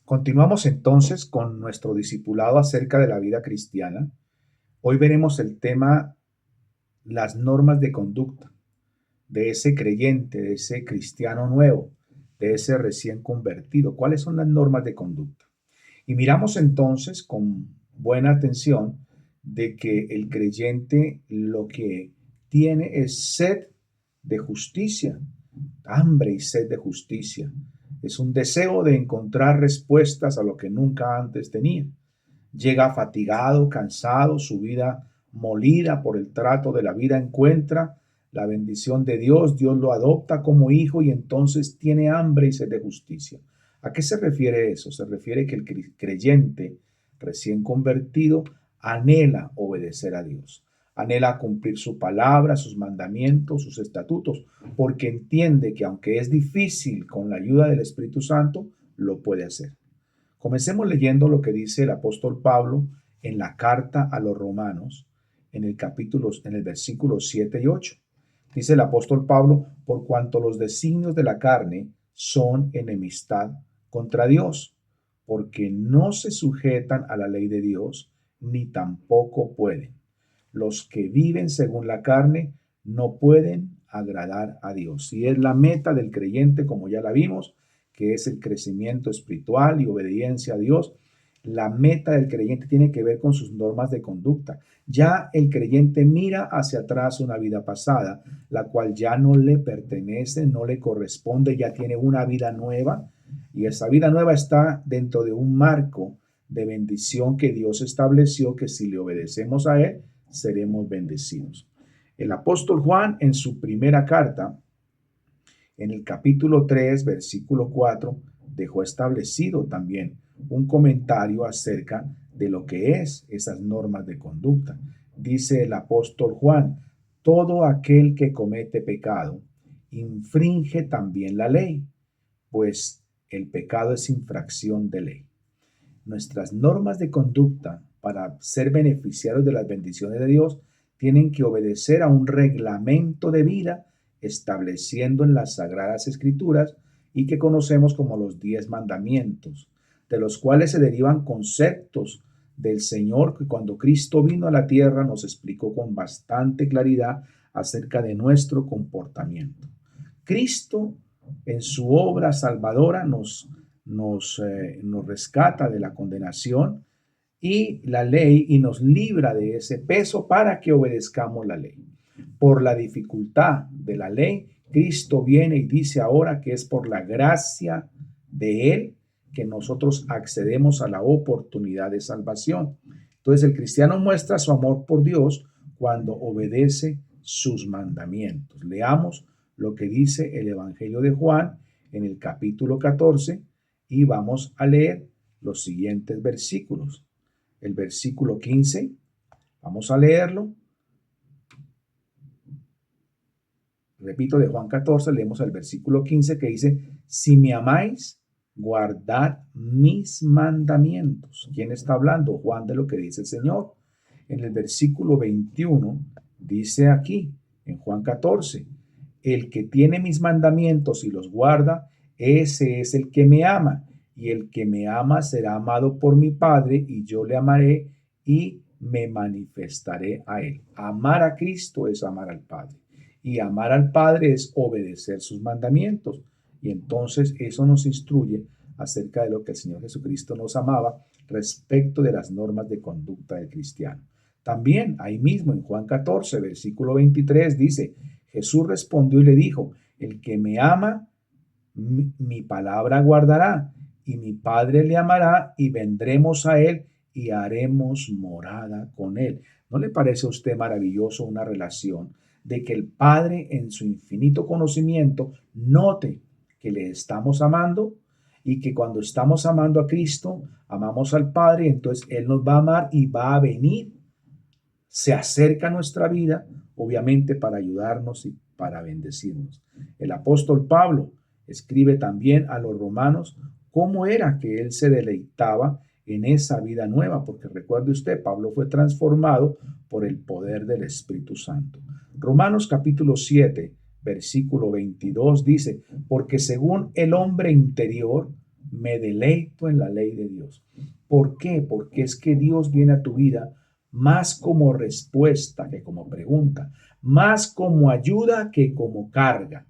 Continuamos entonces con nuestro discipulado acerca de la vida cristiana. Hoy veremos el tema, las normas de conducta de ese creyente, de ese cristiano nuevo, de ese recién convertido. ¿Cuáles son las normas de conducta? Y miramos entonces con buena atención de que el creyente lo que tiene es sed de justicia, hambre y sed de justicia. Es un deseo de encontrar respuestas a lo que nunca antes tenía. Llega fatigado, cansado, su vida molida por el trato de la vida, encuentra la bendición de Dios, Dios lo adopta como hijo y entonces tiene hambre y sed de justicia. ¿A qué se refiere eso? Se refiere que el creyente recién convertido anhela obedecer a Dios, anhela cumplir su palabra, sus mandamientos, sus estatutos, porque entiende que aunque es difícil, con la ayuda del Espíritu Santo, lo puede hacer. Comencemos leyendo lo que dice el apóstol Pablo en la carta a los romanos, en el versículo 7 y 8. Dice el apóstol Pablo, por cuanto los designios de la carne son enemistad contra Dios, porque no se sujetan a la ley de Dios, ni tampoco pueden. Los que viven según la carne no pueden agradar a Dios. Y es la meta del creyente, como ya la vimos, que es el crecimiento espiritual y obediencia a Dios. La meta del creyente tiene que ver con sus normas de conducta. Ya el creyente mira hacia atrás una vida pasada, la cual ya no le pertenece, no le corresponde, ya tiene una vida nueva y esa vida nueva está dentro de un marco de bendición que Dios estableció, que si le obedecemos a Él, seremos bendecidos. El apóstol Juan en su primera carta, en el capítulo 3, versículo 4, dejó establecido también un comentario acerca de lo que es esas normas de conducta. Dice el apóstol Juan, todo aquel que comete pecado infringe también la ley, pues el pecado es infracción de ley. Nuestras normas de conducta para ser beneficiarios de las bendiciones de Dios tienen que obedecer a un reglamento de vida estableciendo en las Sagradas Escrituras y que conocemos como los 10 mandamientos, de los cuales se derivan conceptos del Señor que cuando Cristo vino a la tierra nos explicó con bastante claridad acerca de nuestro comportamiento. Cristo en su obra salvadora nos rescata de la condenación y la ley y nos libra de ese peso para que obedezcamos la ley. Por la dificultad de la ley, Cristo viene y dice ahora que es por la gracia de Él que nosotros accedemos a la oportunidad de salvación. Entonces el cristiano muestra su amor por Dios cuando obedece sus mandamientos. Leamos lo que dice el Evangelio de Juan en el capítulo 14 y vamos a leer los siguientes versículos. El versículo 15, vamos a leerlo. Repito, de Juan 14, leemos el versículo 15 que dice, si me amáis, guardad mis mandamientos. ¿Quién está hablando? Juan, de lo que dice el Señor. En el versículo 21 dice aquí, en Juan 14, el que tiene mis mandamientos y los guarda, ese es el que me ama. Y el que me ama será amado por mi Padre, y yo le amaré y me manifestaré a él. Amar a Cristo es amar al Padre. Y amar al Padre es obedecer sus mandamientos. Y entonces eso nos instruye acerca de lo que el Señor Jesucristo nos amaba respecto de las normas de conducta del cristiano. También ahí mismo en Juan 14, versículo 23 dice, Jesús respondió y le dijo, el que me ama, mi palabra guardará, y mi Padre le amará, y vendremos a él y haremos morada con él. ¿No le parece a usted maravilloso una relación de que el Padre en su infinito conocimiento note que le estamos amando y que cuando estamos amando a Cristo, amamos al Padre, entonces Él nos va a amar y va a venir, se acerca a nuestra vida, obviamente para ayudarnos y para bendecirnos. El apóstol Pablo escribe también a los romanos cómo era que él se deleitaba en esa vida nueva, porque recuerde usted, Pablo fue transformado por el poder del Espíritu Santo. Romanos capítulo 7, versículo 22 dice, porque según el hombre interior, Me deleito en la ley de Dios. ¿Por qué? Porque es que Dios viene a tu vida más como respuesta que como pregunta, más como ayuda que como carga.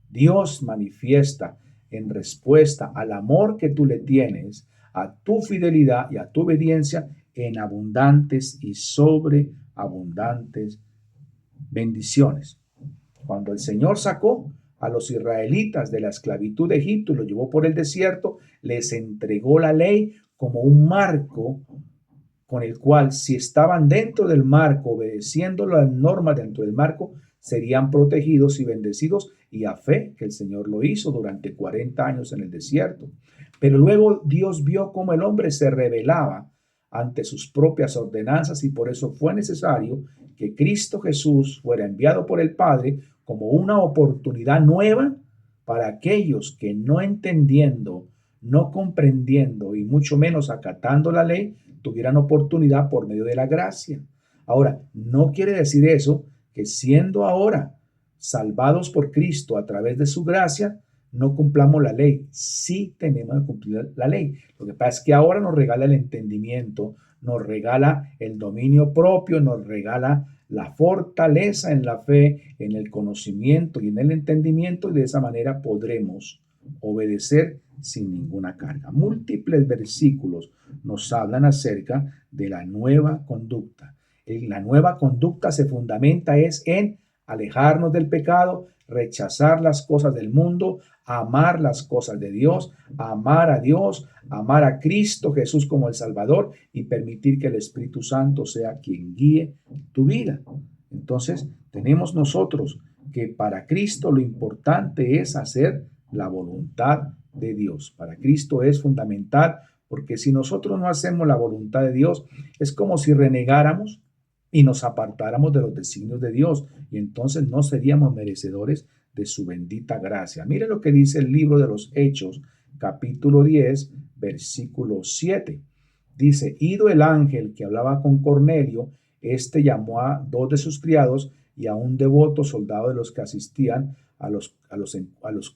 Dios manifiesta en respuesta al amor que tú le tienes, a tu fidelidad y a tu obediencia en abundantes y sobreabundantes bendiciones. Cuando el Señor sacó a los israelitas de la esclavitud de Egipto y los llevó por el desierto, les entregó la ley como un marco con el cual, si estaban dentro del marco, obedeciendo las normas dentro del marco, serían protegidos y bendecidos, y a fe que el Señor lo hizo durante 40 años en el desierto. Pero luego Dios vio cómo el hombre se rebelaba ante sus propias ordenanzas, y por eso fue necesario que Cristo Jesús fuera enviado por el Padre como una oportunidad nueva para aquellos que, no entendiendo, no comprendiendo y mucho menos acatando la ley, tuvieran oportunidad por medio de la gracia. Ahora, no quiere decir eso que, siendo ahora salvados por Cristo a través de su gracia, no cumplamos la ley. Sí tenemos que cumplir la ley. Lo que pasa es que ahora nos regala el entendimiento, nos regala el dominio propio, nos regala la fortaleza en la fe, en el conocimiento y en el entendimiento, y de esa manera podremos obedecer sin ninguna carga. Múltiples versículos nos hablan acerca de la nueva conducta. La nueva conducta se fundamenta en alejarnos del pecado, rechazar las cosas del mundo, amar las cosas de Dios, amar a Dios, amar a Cristo Jesús como el Salvador, y permitir que el Espíritu Santo sea quien guíe tu vida. Entonces, tenemos nosotros que para Cristo lo importante es hacer la voluntad de Dios. Para Cristo es fundamental, porque si nosotros no hacemos la voluntad de Dios, es como si renegáramos y nos apartáramos de los designios de Dios, y entonces no seríamos merecedores de su bendita gracia. Mire lo que dice el libro de los Hechos, capítulo 10, versículo 7. Dice: ido el ángel que hablaba con Cornelio, este llamó a 2 de sus criados y a un devoto soldado de los que asistían, a los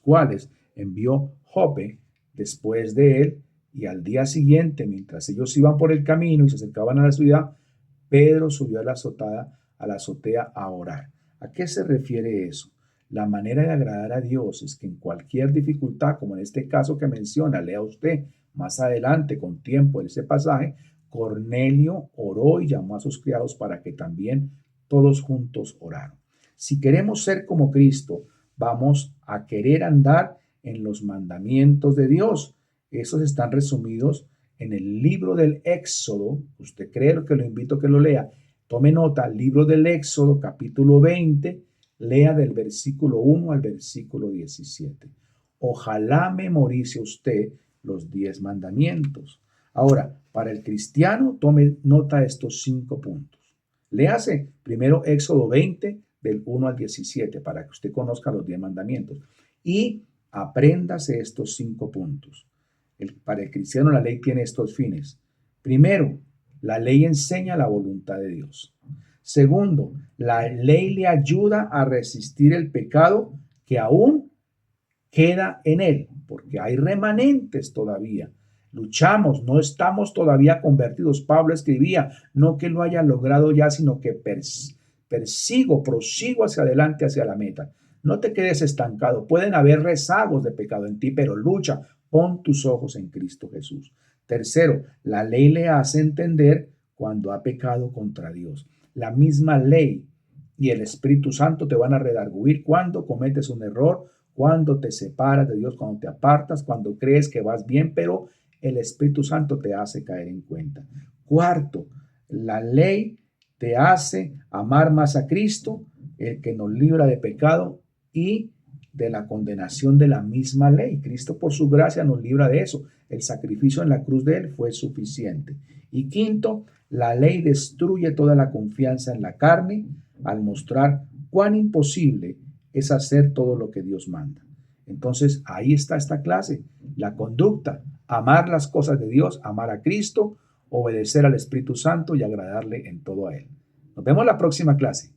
cuales envió Jope después de él. Y al día siguiente, mientras ellos iban por el camino y se acercaban a la ciudad, Pedro subió a la azotea a orar. ¿A qué se refiere eso? La manera de agradar a Dios es que en cualquier dificultad, como en este caso que menciona, lea usted más adelante con tiempo ese pasaje, Cornelio oró y llamó a sus criados para que también todos juntos oraron. Si queremos ser como Cristo, vamos a querer andar en los mandamientos de Dios. Esos están resumidos en el libro del Éxodo. Usted cree que lo invito a que lo lea. Tome nota, libro del Éxodo, capítulo 20, lea del versículo 1 al versículo 17. Ojalá memorice usted los 10 mandamientos. Ahora, para el cristiano, tome nota de estos 5 puntos. Léase primero Éxodo 20, del 1 al 17, para que usted conozca los 10 mandamientos. Y apréndase estos 5 puntos. Para el cristiano, la ley tiene estos fines. Primero, la ley enseña la voluntad de Dios. Segundo, la ley le ayuda a resistir el pecado que aún queda en él, porque hay remanentes todavía. Luchamos, no estamos todavía convertidos. Pablo escribía, no que lo haya logrado ya, sino que prosigo hacia adelante, hacia la meta. No te quedes estancado. Pueden haber rezagos de pecado en ti, pero lucha. Pon tus ojos en Cristo Jesús. Tercero, la ley le hace entender cuando ha pecado contra Dios. La misma ley y el Espíritu Santo te van a redarguir cuando cometes un error, cuando te separas de Dios, cuando te apartas, cuando crees que vas bien, pero el Espíritu Santo te hace caer en cuenta. Cuarto, la ley te hace amar más a Cristo, el que nos libra de pecado y de la condenación de la misma ley. Cristo, por su gracia, nos libra de eso. El sacrificio en la cruz de él fue suficiente. Y quinto, la ley destruye toda la confianza en la carne al mostrar cuán imposible es hacer todo lo que Dios manda. Entonces, ahí está esta clase, la conducta: amar las cosas de Dios, amar a Cristo, obedecer al Espíritu Santo y agradarle en todo a él. Nos vemos la próxima clase.